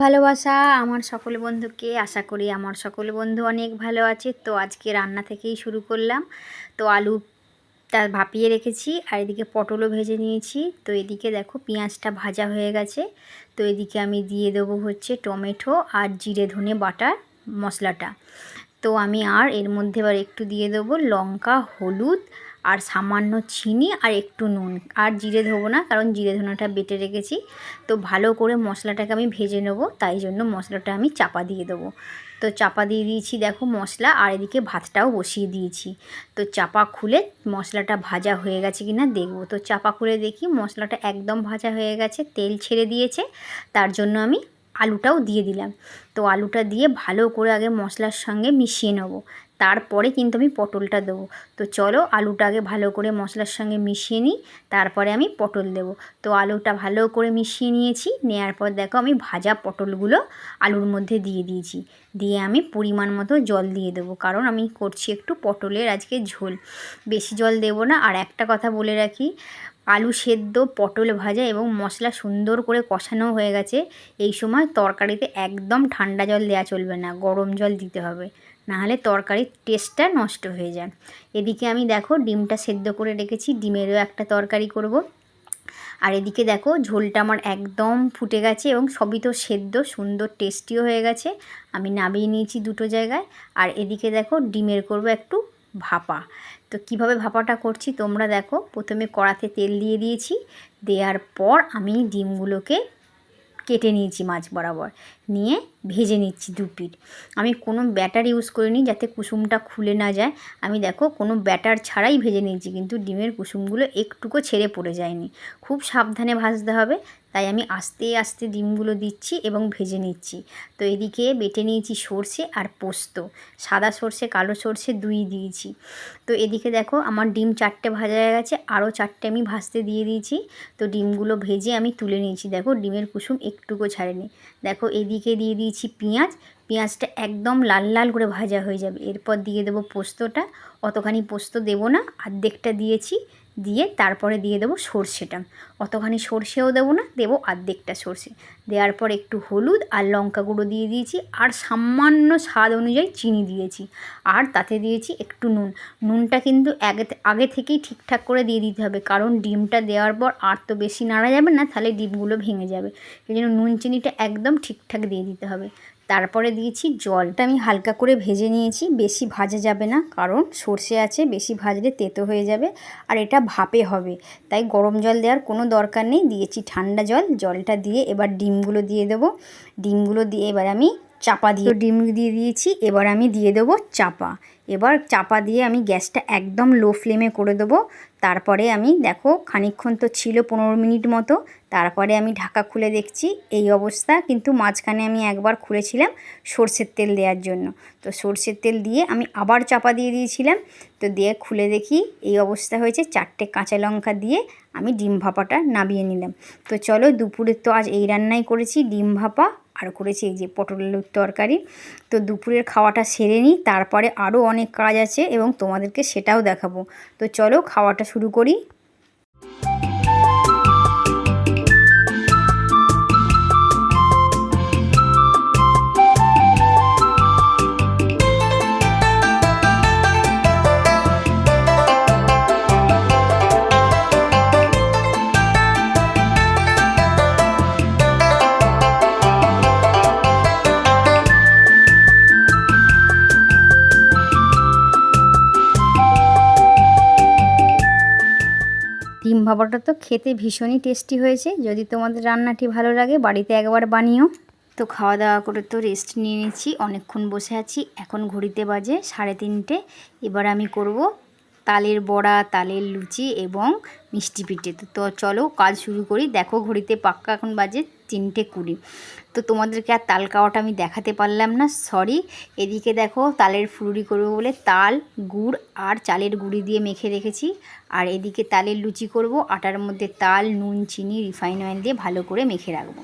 ভালোবাসা আমার সকল বন্ধুকে, আশা করি আমার সকল বন্ধু অনেক ভালো আছে। তো আজকে রান্না থেকেই শুরু করলাম। তো আলুটা ভাপিয়ে রেখেছি আর এদিকে পটলও ভেজে নিয়েছি। তো এদিকে দেখো পেঁয়াজটা ভাজা হয়ে গেছে। তো এদিকে আমি দিয়ে দেবো হচ্ছে টমেটো আর জিরে ধনে বাটার মশলাটা। তো আমি আর এর মধ্যে এবার একটু দিয়ে দেবো লঙ্কা, হলুদ আর সামান্য চিনি আর একটু নুন। আর জিরে দেবো না, কারণ জিরে ধনেটা বেটে রেখেছি। তো ভালো করে মশলাটাকে আমি ভেজে নেবো, তাই জন্য মশলাটা আমি চাপা দিয়ে দেবো। তো চাপা দিয়ে দিয়েছি দেখো মশলা, আর এদিকে ভাতটাও বসিয়ে দিয়েছি। তো চাপা খুলে মশলাটা ভাজা হয়ে গেছে কিনা দেখবো। তো চাপা খুলে দেখি মশলাটা একদম ভাজা হয়ে গেছে, তেল ছেড়ে দিয়েছে। তার জন্য আমি আলুটাও দিয়ে দিলাম। তো আলুটা দিয়ে ভালো করে আগে মশলার সঙ্গে মিশিয়ে নেব, তারপরে কিন্তু আমি পটলটা দেবো। তো চলো আলুটা আগে ভালো করে মশলার সঙ্গে মিশিয়ে নিই, তারপরে আমি পটল দেবো। তো আলুটা ভালো করে মিশিয়ে নিয়েছি, নেওয়ার পর দেখো আমি ভাজা পটলগুলো আলুর মধ্যে দিয়ে দিয়েছি। দিয়ে আমি পরিমাণ মতো জল দিয়ে দেবো, কারণ আমি করছি একটু পটলের আজকে ঝোল, বেশি জল দেবো না। আর একটা কথা বলে রাখি, আলু সেদ্ধ, পটল ভাজা এবং মশলা সুন্দর করে কষানো হয়ে গেছে। এই সময় তরকারিতে একদম ঠান্ডা জল দেওয়া চলবে না, গরম জল দিতে হবে, নাহলে তরকারির টেস্টটা নষ্ট হয়ে যায়। এদিকে আমি দেখো ডিমটা সেদ্ধ করে রেখেছি, ডিমেরও একটা তরকারি করব। আর এদিকে দেখো ঝোলটা আমার একদম ফুটে গেছে এবং সবই তো সেদ্ধ, সুন্দর টেস্টিও হয়ে গেছে। আমি নামিয়ে নিয়েছি দুটো জায়গায়। আর এদিকে দেখো ডিমের করব একটু ভাপা। তো কিভাবে ভাপাটা করছি তোমরা দেখো। প্রথমে কড়াতে তেল দিয়ে দিয়েছি, দেওয়ার পর আমি ডিমগুলোকে কেটে নিয়েছি মাছ বরাবর, নিয়ে ভেজে নিচ্ছি দু পিঠ। আমি কোনো ব্যাটার ইউজ করিনি যাতে কুসুমটা খুলে না যায়। আমি দেখো কোনো ব্যাটার ছাড়াই ভেজে নিয়েছি, কিন্তু ডিমের কুসুমগুলো একটুকু ছেড়ে পড়ে যায়নি। খুব সাবধানে ভাজতে হবে, তাই আমি আস্তে আস্তে ডিমগুলো দিচ্ছি এবং ভেজে নিচ্ছি। তো এদিকে বেটে নিয়েছি সর্ষে আর পোস্ত, সাদা সর্ষে কালো সর্ষে দুই দিয়েছি। তো এদিকে দেখো আমার ডিম 4টে ভাজা হয়ে গেছে, আরও 4টে আমি ভাজতে দিয়ে দিয়েছি। তো ডিমগুলো ভেজে আমি তুলে নিয়েছি, দেখো ডিমের কুসুম একটুকু ছাড়েনি। দেখো এদিকে দিয়ে দিয়েছি পেঁয়াজ, পেঁয়াজটা একদম লাল লাল করে ভাজা হয়ে যাবে। এরপর দিয়ে দেবো পোস্তটা, অতখানি পোস্ত দেবো না, অর্ধেকটা দিয়েছি। দিয়ে তারপরে দিয়ে দেবো সর্ষেটা, অতখানি সর্ষেও দেবো না, দেবো অর্ধেকটা সর্ষে। দেওয়ার পর একটু হলুদ আর লঙ্কা গুঁড়ো দিয়ে দিয়েছি, আর সামান্য স্বাদ অনুযায়ী চিনি দিয়েছি, আর তাতে দিয়েছি একটু নুন। নুনটা কিন্তু আগে থেকেই ঠিকঠাক করে দিয়ে দিতে হবে, কারণ ডিমটা দেওয়ার পর আর তো বেশি নাড়া যাবে না, তাহলে ডিমগুলো ভেঙে যাবে। এই জন্য নুন চিনিটা একদম ঠিকঠাক দিয়ে দিতে হবে। তারপরে দিয়েছি জলটা, আমি হালকা করে ভেজে নিয়েছি, বেশি ভাজা যাবে না, কারণ সর্ষে আছে, বেশি ভাজলে তেতো হয়ে যাবে। আর এটা ভাপে হবে, তাই গরম জল দেওয়ার কোনো দরকার নেই, দিয়েছি ঠান্ডা জল। জলটা দিয়ে এবার ডিমগুলো দিয়ে দেবো। ডিমগুলো দিয়ে এবার আমি চাপা দিয়ে, ডিম দিয়ে দিয়েছি, এবার আমি দিয়ে দেবো চাপা। এবার চাপা দিয়ে আমি গ্যাসটা একদম লো ফ্লেমে করে দেবো। তারপরে আমি দেখো খানিকক্ষণ তো ছিল, 15 মিনিট মতো। তারপরে আমি ঢাকা খুলে দেখছি এই অবস্থা, কিন্তু মাঝখানে আমি একবার খুলেছিলাম সর্ষের তেল দেওয়ার জন্য। তো সর্ষের তেল দিয়ে আমি আবার চাপা দিয়ে দিয়েছিলাম। তো দিয়ে খুলে দেখি এই অবস্থা হয়েছে। 4টে কাঁচা লঙ্কা দিয়ে আমি ডিম ভাপাটা নামিয়ে নিলাম। তো চলো দুপুরে তো আজ এই রান্নাই করেছি, ডিম ভাপা, আর করেছি এই যে পটল আলুর তরকারি। তো দুপুরের খাওয়াটা সেরে নিই, তারপরে আরও অনেক কাজ আছে এবং তোমাদেরকে সেটাও দেখাবো। তো চলো খাওয়াটা শুরু করি। ডিম ভাপাটা তো খেতে ভীষণই টেস্টি হয়েছে। যদি তোমাদের রান্নাটি ভালো লাগে বাড়িতে একবার বানিও। তো খাওয়া দাওয়া করে তো রেস্ট নিয়ে নিচ্ছি, অনেকক্ষণ বসে আছি। এখন ঘড়িতে বাজে 3:30। এবার আমি করব তালের বড়া, তালের লুচি এবং মিষ্টি পিঠে। তো চলো কাজ শুরু করি। দেখো ঘড়িতে পাক্কা এখন বাজে 3:20। তো তোমাদেরকে আর তাল কাওয়াটা আমি দেখাতে পারলাম না, সরি। এদিকে দেখো তালের ফুলুরি করবো বলে তাল, গুড় আর চালের গুঁড়ি দিয়ে মেখে রেখেছি। আর এদিকে তালের লুচি করব, আটার মধ্যে তাল, নুন, চিনি, রিফাইন অয়েল দিয়ে ভালো করে মেখে রাখবো।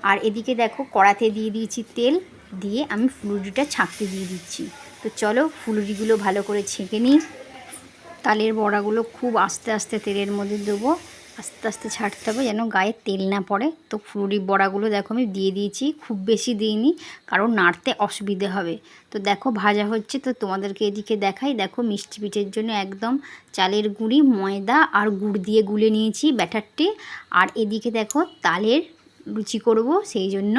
আর এদিকে দেখো কড়াতে দিয়ে দিয়েছি তেল, দিয়ে আমি ফুলুরিটা ছাঁকতে দিয়ে দিচ্ছি। তো চলো ফুলুরিগুলো ভালো করে ছেঁকে নিই। তালের বড়াগুলো খুব আস্তে আস্তে তেলের মধ্যে দেবো, আস্তে আস্তে ছাড়তে হবে যেন গায়ে তেল না পড়ে। তো ফুলুরি বড়াগুলো দেখো আমি দিয়ে দিয়েছি, খুব বেশি দিইনি কারণ নাড়তে অসুবিধে হবে। তো দেখো ভাজা হচ্ছে, তো তোমাদেরকে এদিকে দেখাই। দেখো মিষ্টি পিঠের জন্য একদম চালের গুঁড়ি, ময়দা আর গুড় দিয়ে গুলে নিয়েছি ব্যাটারটি। আর এদিকে দেখো তালের লুচি করব, সেই জন্য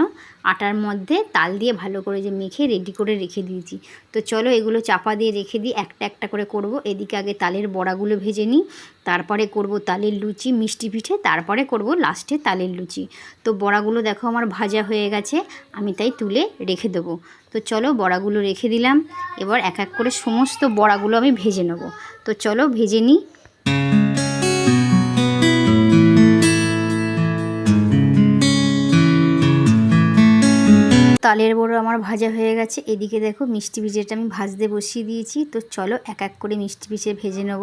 আটার মধ্যে তাল দিয়ে ভালো করে যে মেখে রেডি করে রেখে দিয়েছি। তো চলো এগুলো চাপা দিয়ে রেখে দিই, একটা একটা করে করব। এদিকে আগে তালের বড়াগুলো ভেজে নিই, তারপরে করব তালের লুচি মিষ্টি পিঠে, তারপরে করব লাস্টে তালের লুচি। তো বড়াগুলো দেখো আমার ভাজা হয়ে গেছে, আমি তাই তুলে রেখে দেবো। তো চলো বড়াগুলো রেখে দিলাম, এবার এক এক করে সমস্ত বড়াগুলো আমি ভেজে নেব। তো চলো ভেজে নিই। তালের বড়া আমার ভাজা হয়ে গেছে। এদিকে দেখো মিষ্টি পিঠেটা আমি ভাজতে বসিয়ে দিয়েছি। তো চলো এক এক করে মিষ্টি পিঠে ভেজে নেব।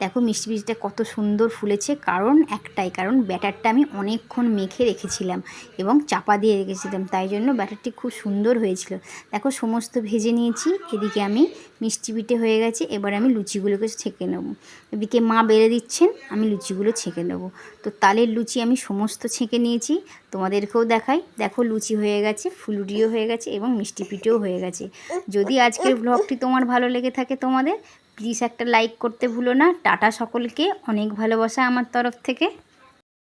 দেখো মিষ্টি পিঠেটা কত সুন্দর ফুলেছে, কারণ একটাই কারণ ব্যাটারটা আমি অনেকক্ষণ মেখে রেখেছিলাম এবং চাপা দিয়ে রেখেছিলাম, তাই জন্য ব্যাটারটি খুব সুন্দর হয়েছিল। দেখো সমস্ত ভেজে নিয়েছি। এদিকে আমি মিষ্টি পিঠে হয়ে গেছে, এবার আমি লুচিগুলোকে ছেঁকে নেব। এদিকে মা বেলে দিচ্ছেন, আমি লুচিগুলো ছেঁকে নেব। তো তালের লুচি আমি সমস্ত ছেঁকে নিয়েছি, তোমাদেরকেও দেখাই। দেখো লুচি হয়ে গেছে, ফুলুরিও হয়ে গেছে এবং মিষ্টি পিঠেও হয়ে গেছে। যদি আজকের ব্লগটি তোমার ভালো লেগে থাকে তোমাদের, প্লিজ একটা লাইক করতে ভুলো না। টাটা সকলকে, অনেক ভালোবাসা আমার তরফ থেকে।